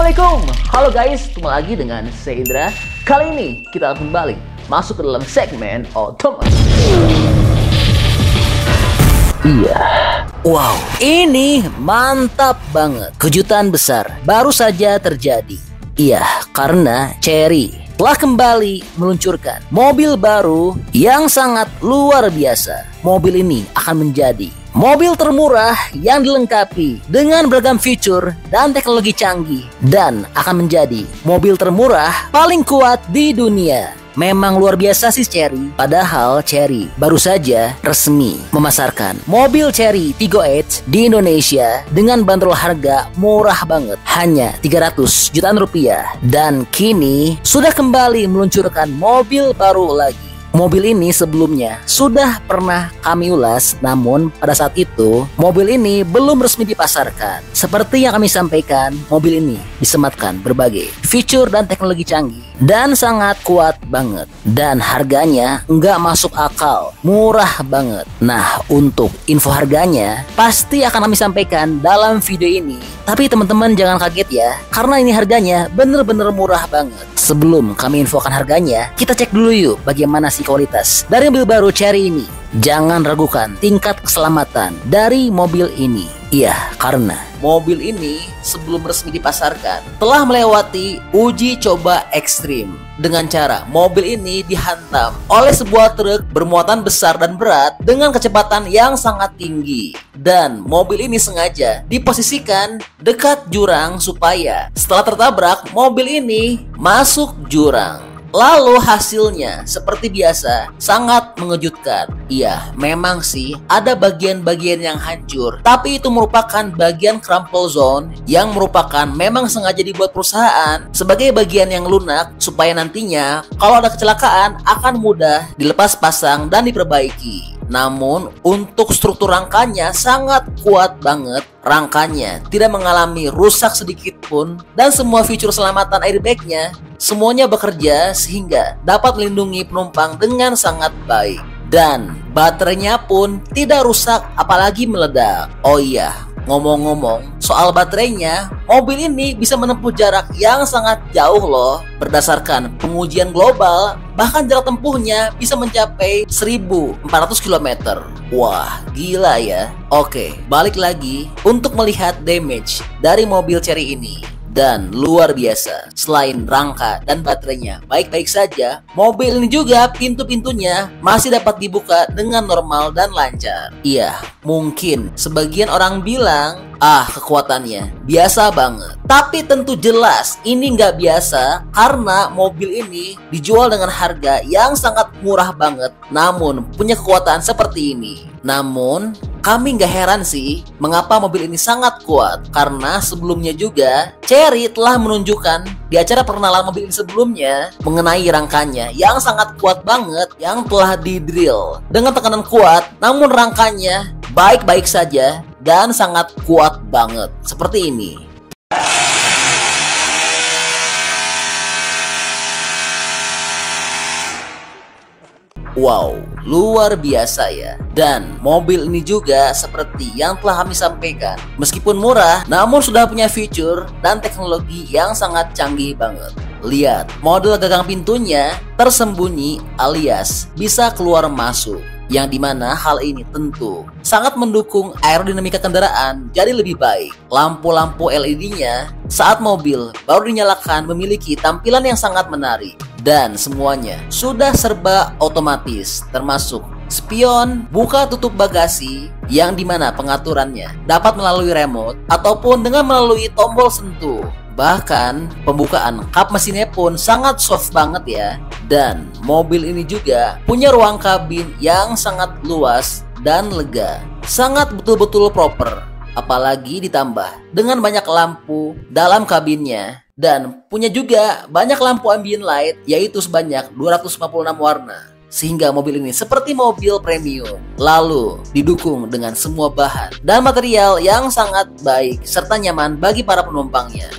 Assalamualaikum, halo guys, ketemu lagi dengan saya Indra. Kali ini kita akan kembali masuk ke dalam segmen otomotif. Iya. Wow, ini mantap banget. Kejutan besar baru saja terjadi. Iya, karena Chery telah kembali meluncurkan mobil baru yang sangat luar biasa. Mobil ini akan menjadi mobil termurah yang dilengkapi dengan beragam fitur dan teknologi canggih, dan akan menjadi mobil termurah paling kuat di dunia. Memang luar biasa sih Chery. Padahal Chery baru saja resmi memasarkan mobil Chery Tiggo Edge di Indonesia dengan bandrol harga murah banget, hanya 300 jutaan rupiah. Dan kini sudah kembali meluncurkan mobil baru lagi. Mobil ini sebelumnya sudah pernah kami ulas, namun pada saat itu mobil ini belum resmi dipasarkan. Seperti yang kami sampaikan, mobil ini disematkan berbagai fitur dan teknologi canggih dan sangat kuat banget, dan harganya nggak masuk akal, murah banget. Nah, untuk info harganya pasti akan kami sampaikan dalam video ini. Tapi teman-teman jangan kaget ya, karena ini harganya bener-bener murah banget. Sebelum kami infokan harganya, kita cek dulu yuk bagaimana sih kualitas dari mobil baru Chery ini. Jangan ragukan tingkat keselamatan dari mobil ini. Iya, karena mobil ini sebelum resmi dipasarkan telah melewati uji coba ekstrim. Dengan cara mobil ini dihantam oleh sebuah truk bermuatan besar dan berat dengan kecepatan yang sangat tinggi. Dan mobil ini sengaja diposisikan dekat jurang supaya setelah tertabrak mobil ini masuk jurang. Lalu hasilnya seperti biasa sangat mengejutkan. Iya, memang sih ada bagian-bagian yang hancur, tapi itu merupakan bagian crumple zone yang merupakan memang sengaja dibuat perusahaan sebagai bagian yang lunak supaya nantinya kalau ada kecelakaan akan mudah dilepas pasang dan diperbaiki. Namun untuk struktur rangkanya sangat kuat banget. Rangkanya tidak mengalami rusak sedikit pun, dan semua fitur selamatan airbagnya semuanya bekerja sehingga dapat melindungi penumpang dengan sangat baik. Dan baterainya pun tidak rusak apalagi meledak. Oh iya, ngomong-ngomong soal baterainya, mobil ini bisa menempuh jarak yang sangat jauh loh. Berdasarkan pengujian global, bahkan jarak tempuhnya bisa mencapai 1400 km. Wah, gila ya. Oke, balik lagi untuk melihat damage dari mobil Chery ini. Dan luar biasa, selain rangka dan baterainya baik-baik saja, mobil ini juga pintu-pintunya masih dapat dibuka dengan normal dan lancar. Iya, mungkin sebagian orang bilang, kekuatannya biasa banget. Tapi tentu jelas ini nggak biasa, karena mobil ini dijual dengan harga yang sangat murah banget, namun punya kekuatan seperti ini. Namun kami nggak heran sih mengapa mobil ini sangat kuat, karena sebelumnya juga Chery telah menunjukkan di acara perkenalan mobil ini sebelumnya mengenai rangkanya yang sangat kuat banget, yang telah di-drill dengan tekanan kuat, namun rangkanya baik-baik saja dan sangat kuat banget seperti ini. Wow, luar biasa ya. Dan mobil ini juga seperti yang telah kami sampaikan, meskipun murah, namun sudah punya fitur dan teknologi yang sangat canggih banget. Lihat, model gagang pintunya tersembunyi alias bisa keluar masuk, yang dimana hal ini tentu sangat mendukung aerodinamika kendaraan jadi lebih baik. Lampu-lampu LED-nya saat mobil baru dinyalakan memiliki tampilan yang sangat menarik, dan semuanya sudah serba otomatis, termasuk spion buka tutup bagasi yang dimana pengaturannya dapat melalui remote ataupun dengan melalui tombol sentuh. Bahkan pembukaan kap mesinnya pun sangat soft banget ya. Dan mobil ini juga punya ruang kabin yang sangat luas dan lega, sangat betul-betul proper. Apalagi ditambah dengan banyak lampu dalam kabinnya, dan punya juga banyak lampu ambient light, yaitu sebanyak 256 warna. Sehingga mobil ini seperti mobil premium. Lalu didukung dengan semua bahan dan material yang sangat baik serta nyaman bagi para penumpangnya.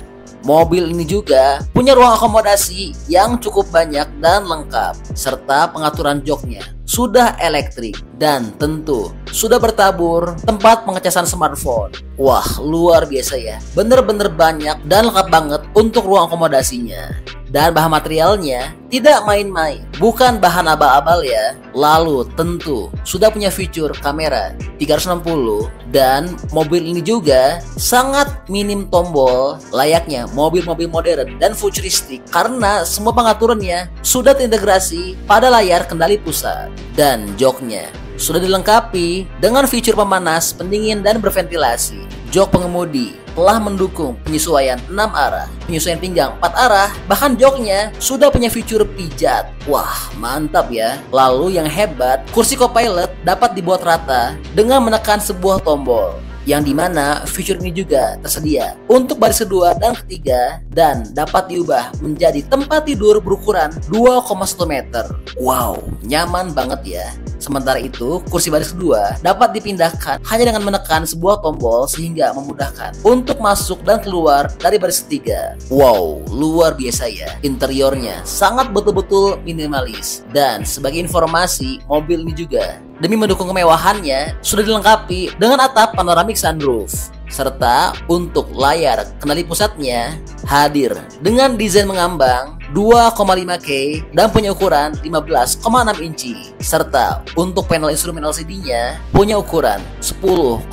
mobil ini juga punya ruang akomodasi yang cukup banyak dan lengkap, serta pengaturan joknya sudah elektrik dan tentu sudah bertabur tempat pengecasan smartphone. Wah, luar biasa ya. Bener-bener banyak dan lengkap banget untuk ruang akomodasinya. Dan bahan materialnya tidak main-main, bukan bahan abal-abal ya. Lalu tentu sudah punya fitur kamera 360 dan mobil ini juga sangat minim tombol layaknya mobil-mobil modern dan futuristik karena semua pengaturannya sudah terintegrasi pada layar kendali pusat. Dan joknya sudah dilengkapi dengan fitur pemanas, pendingin, dan berventilasi. Jok pengemudi telah mendukung penyesuaian 6 arah, penyesuaian pinggang 4 arah, bahkan joknya sudah punya fitur pijat. Wah, mantap ya. Lalu yang hebat, kursi co-pilot dapat dibuat rata dengan menekan sebuah tombol, yang dimana fitur ini juga tersedia untuk baris kedua dan ketiga dan dapat diubah menjadi tempat tidur berukuran 2,1 meter. Wow, nyaman banget ya. Sementara itu, kursi baris kedua dapat dipindahkan hanya dengan menekan sebuah tombol sehingga memudahkan untuk masuk dan keluar dari baris ketiga. Wow, luar biasa ya. Interiornya sangat betul-betul minimalis. Dan sebagai informasi, mobil ini juga demi mendukung kemewahannya sudah dilengkapi dengan atap panoramik sunroof, serta untuk layar kendali pusatnya hadir dengan desain mengambang 2,5K dan punya ukuran 15,6 inci, serta untuk panel instrumen LCD-nya punya ukuran 10,25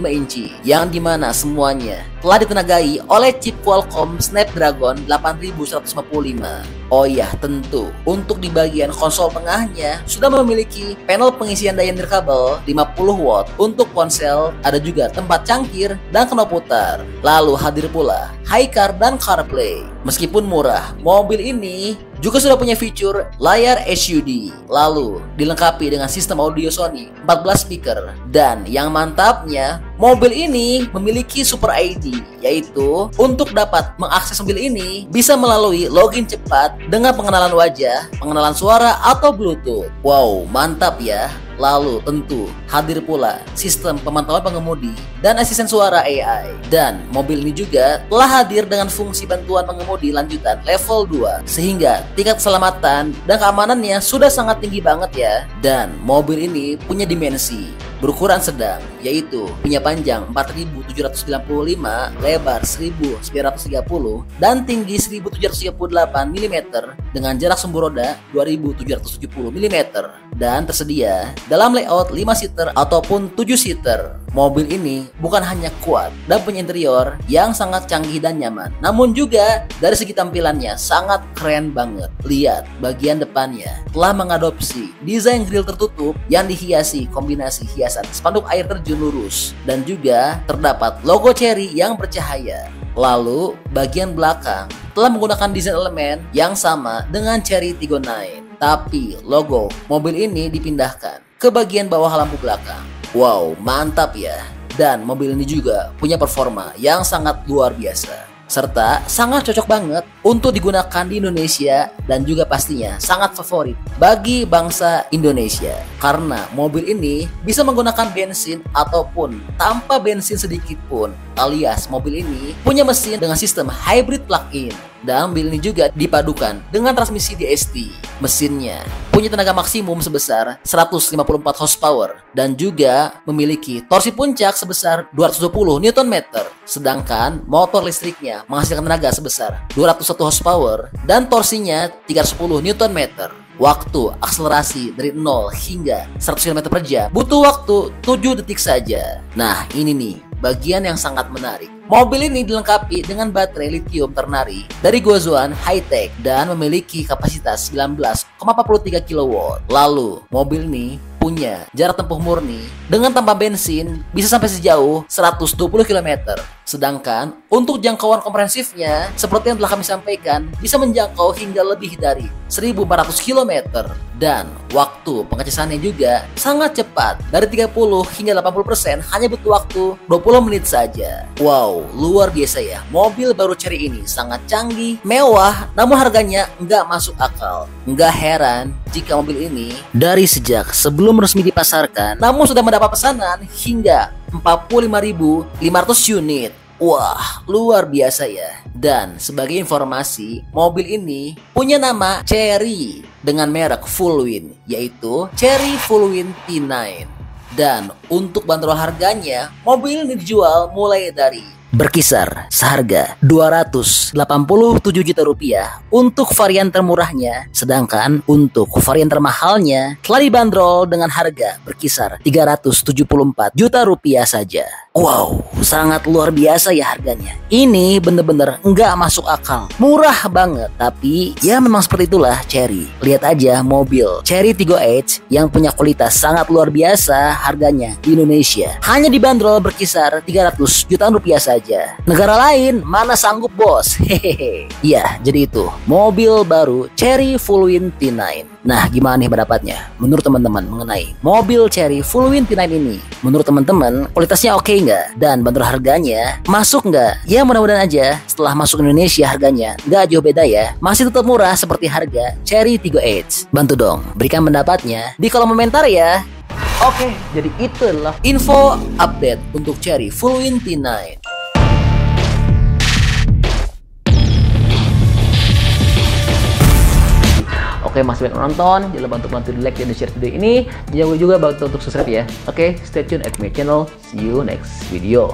inci, yang dimana semuanya telah ditenagai oleh chip Qualcomm Snapdragon 8155. Oh iya, tentu untuk di bagian konsol tengahnya sudah memiliki panel pengisian daya nirkabel 50 watt untuk ponsel, ada juga tempat cangkir dan knop putar. Lalu hadir pula HiCar dan CarPlay. Meskipun murah, mobil ini juga sudah punya fitur layar HUD. Lalu dilengkapi dengan sistem audio Sony 14 speaker. Dan yang mantapnya, mobil ini memiliki Super ID, yaitu untuk dapat mengakses mobil ini bisa melalui login cepat dengan pengenalan wajah, pengenalan suara, atau Bluetooth. Wow, mantap ya. Lalu tentu hadir pula sistem pemantauan pengemudi dan asisten suara AI. Dan mobil ini juga telah hadir dengan fungsi bantuan pengemudi lanjutan level 2, sehingga tingkat keselamatan dan keamanannya sudah sangat tinggi banget ya. Dan mobil ini punya dimensi berukuran sedang, yaitu punya panjang 4795, lebar 1930, dan tinggi 1738 mm dengan jarak sumbu roda 2770 mm, dan tersedia dalam layout 5 seater ataupun 7 seater. Mobil ini bukan hanya kuat dan punya interior yang sangat canggih dan nyaman, namun juga dari segi tampilannya sangat keren banget. Lihat bagian depannya telah mengadopsi desain grill tertutup yang dihiasi kombinasi hiasan spanduk air terjun lurus, dan juga terdapat logo Chery yang bercahaya. Lalu bagian belakang telah menggunakan desain elemen yang sama dengan Chery Tiggo 9, tapi logo mobil ini dipindahkan ke bagian bawah lampu belakang. Wow, mantap ya. Dan mobil ini juga punya performa yang sangat luar biasa, serta sangat cocok banget untuk digunakan di Indonesia, dan juga pastinya sangat favorit bagi bangsa Indonesia karena mobil ini bisa menggunakan bensin ataupun tanpa bensin sedikit pun, alias mobil ini punya mesin dengan sistem hybrid plug-in. Dan mobil ini juga dipadukan dengan transmisi DST. Mesinnya punya tenaga maksimum sebesar 154 horsepower dan juga memiliki torsi puncak sebesar 220 Nm. Sedangkan motor listriknya menghasilkan tenaga sebesar 201 horsepower dan torsinya 310 Nm. Waktu akselerasi dari 0 hingga 100 km per jam butuh waktu 7 detik saja. Nah, ini nih bagian yang sangat menarik. Mobil ini dilengkapi dengan baterai lithium ternary dari Gozuan High-Tech dan memiliki kapasitas 19,43 kW. Lalu, mobil ini punya jarak tempuh murni dengan tanpa bensin bisa sampai sejauh 120 km. Sedangkan untuk jangkauan komprehensifnya, seperti yang telah kami sampaikan, bisa menjangkau hingga lebih dari 1.400 km. Dan waktu pengecasannya juga sangat cepat, dari 30 hingga 80% hanya butuh waktu 20 menit saja. Wow, luar biasa ya. Mobil baru Chery ini sangat canggih, mewah, namun harganya nggak masuk akal. Nggak heran jika mobil ini dari sejak sebelum resmi dipasarkan, namun sudah mendapat pesanan hingga 45.500 unit. Wah, luar biasa ya. Dan sebagai informasi, mobil ini punya nama Chery dengan merek Fullwin, yaitu Chery Fullwin T9. Dan untuk bandrol harganya, mobil ini dijual mulai dari berkisar seharga 287 juta rupiah untuk varian termurahnya, sedangkan untuk varian termahalnya telah dibanderol dengan harga berkisar 374 juta rupiah saja. Wow, sangat luar biasa ya harganya. Ini bener-bener nggak masuk akal, murah banget. Tapi ya memang seperti itulah Chery. Lihat aja mobil Chery Tiggo Edge yang punya kualitas sangat luar biasa, harganya di Indonesia hanya dibanderol berkisar 300 jutaan rupiah saja. Negara lain mana sanggup bos. Hehehe. Ya, jadi itu mobil baru Chery Fullwin T9. Nah, gimana nih pendapatnya menurut teman-teman mengenai mobil Chery Fullwin T9 ini? Menurut teman-teman kualitasnya oke nggak? Dan bandrol harganya masuk nggak? Ya mudah-mudahan aja setelah masuk Indonesia harganya nggak jauh beda ya, masih tetap murah seperti harga Chery Tiggo Edge. Bantu dong berikan pendapatnya di kolom komentar ya. Oke, jadi itu adalah Info update untuk Chery Fullwin T9. Oke, masih banyak nonton, jangan lupa untuk bantu di like dan di share video ini. Jangan lupa juga bantu untuk subscribe ya. Oke, stay tune at my channel. See you next video.